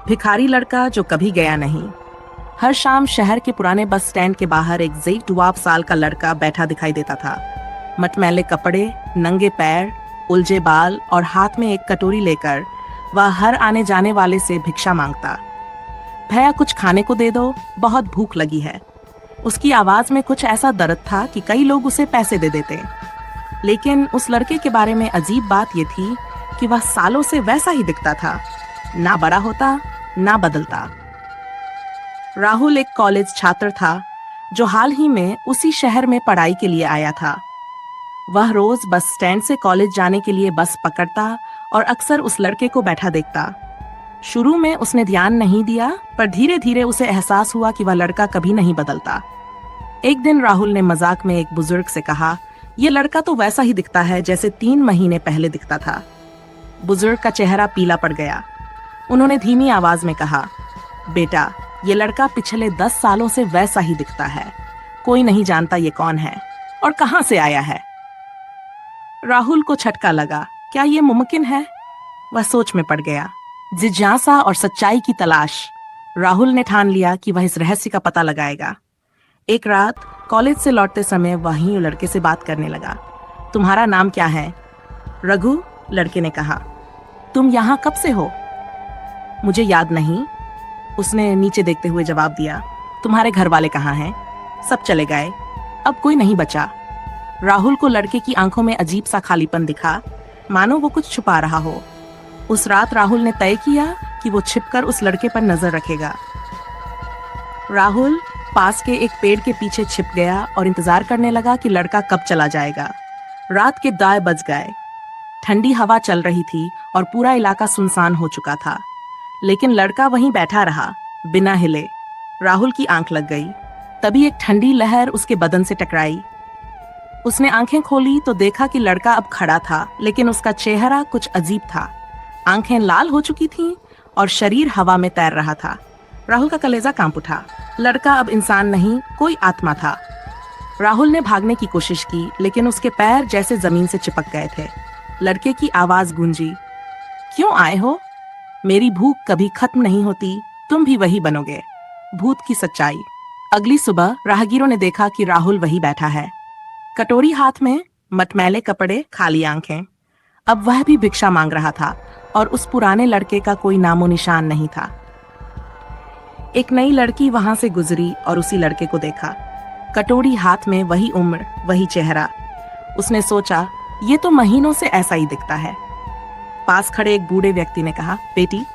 भिखारी लड़का जो कभी गया नहीं। हर शाम शहर के पुराने बस स्टैंड के बाहर एक 12 साल का लड़का बैठा दिखाई देता था। मटमैले कपड़े, नंगे पैर, उलझे बाल और हाथ में एक कटोरी लेकर वह हर आने जाने वाले से भिक्षा मांगता। भैया कुछ खाने को दे दो, बहुत भूख लगी है। उसकी आवाज में कुछ ऐसा दर्द था कि कई लोग उसे पैसे दे देते। लेकिन उस लड़के के बारे में अजीब बात यह थी कि वह सालों से वैसा ही दिखता था, ना बड़ा होता ना बदलता। राहुल एक कॉलेज छात्र था जो हाल ही में उसी शहर में पढ़ाई के लिए आया था। वह रोज बस स्टैंड से कॉलेज जाने के लिए बस पकड़ता और अक्सर उस लड़के को बैठा देखता। शुरू में उसने ध्यान नहीं दिया, पर धीरे धीरे उसे एहसास हुआ कि वह लड़का कभी नहीं बदलता। एक दिन राहुल ने मजाक में एक बुजुर्ग से कहा, यह लड़का तो वैसा ही दिखता है जैसे 3 महीने पहले दिखता था। बुजुर्ग का चेहरा पीला पड़ गया। उन्होंने धीमी आवाज में कहा, बेटा, ये लड़का पिछले 10 सालों से वैसा ही दिखता है। कोई नहीं जानता ये कौन है और कहां से आया है। राहुल को झटका लगा, क्या ये मुमकिन है? वह सोच में पड़ गया। जिज्ञासा और सच्चाई की तलाश। राहुल ने ठान लिया कि वह इस रहस्य का पता लगाएगा। एक रात कॉलेज से लौटते समय वहीं लड़के से बात करने लगा। तुम्हारा नाम क्या है? रघु, लड़के ने कहा। तुम यहाँ कब से हो? मुझे याद नहीं, उसने नीचे देखते हुए जवाब दिया। तुम्हारे घर वाले कहाँ हैं? सब चले गए, अब कोई नहीं बचा। राहुल को लड़के की आंखों में अजीब सा खालीपन दिखा, मानो वो कुछ छुपा रहा हो। उस रात राहुल ने तय किया कि वो छिपकर उस लड़के पर नजर रखेगा। राहुल पास के एक पेड़ के पीछे छिप गया और इंतजार करने लगा कि लड़का कब चला जाएगा। रात के 2 बज गए। ठंडी हवा चल रही थी और पूरा इलाका सुनसान हो चुका था। लेकिन लड़का वहीं बैठा रहा, बिना हिले। राहुल की आंख लग गई। तभी एक ठंडी लहर उसके बदन से टकराई। उसने आंखें खोली तो देखा कि लड़का अब खड़ा था, लेकिन उसका चेहरा कुछ अजीब था। आंखें लाल हो चुकी थीं और शरीर हवा में तैर रहा था। राहुल का कलेजा कांप उठा। लड़का अब इंसान नहीं, कोई आत्मा था। राहुल ने भागने की कोशिश की, लेकिन उसके पैर जैसे जमीन से चिपक गए थे। लड़के की आवाज गूंजी, क्यों आए हो? मेरी भूख कभी खत्म नहीं होती, तुम भी वही बनोगे। भूत की सच्चाई। अगली सुबह राहगीरों ने देखा कि राहुल वही बैठा है, कटोरी हाथ में, मटमैले कपड़े, खाली आंखें। अब वह भी भिक्षा मांग रहा था और उस पुराने लड़के का कोई नामो निशान नहीं था। एक नई लड़की वहां से गुजरी और उसी लड़के को देखा। कटोरी हाथ में, वही उम्र, वही चेहरा। उसने सोचा, ये तो महीनों से ऐसा ही दिखता है। पास खड़े एक बूढ़े व्यक्ति ने कहा, बेटी,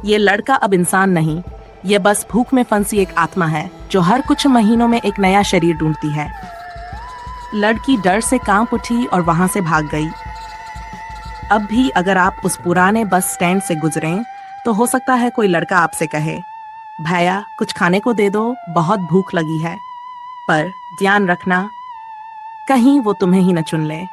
ये लड़का अब इंसान नहीं, ये बस भूख में फंसी एक आत्मा है जो हर कुछ महीनों में एक नया शरीर ढूंढती है। लड़की डर से कांप उठी और वहां से भाग गई। अब भी अगर आप उस पुराने बस स्टैंड से गुजरें तो हो सकता है कोई लड़का आपसे कहे, भैया कुछ खाने को दे दो, बहुत भूख लगी है। पर ध्यान रखना, कहीं वो तुम्हें ही न चुन ले।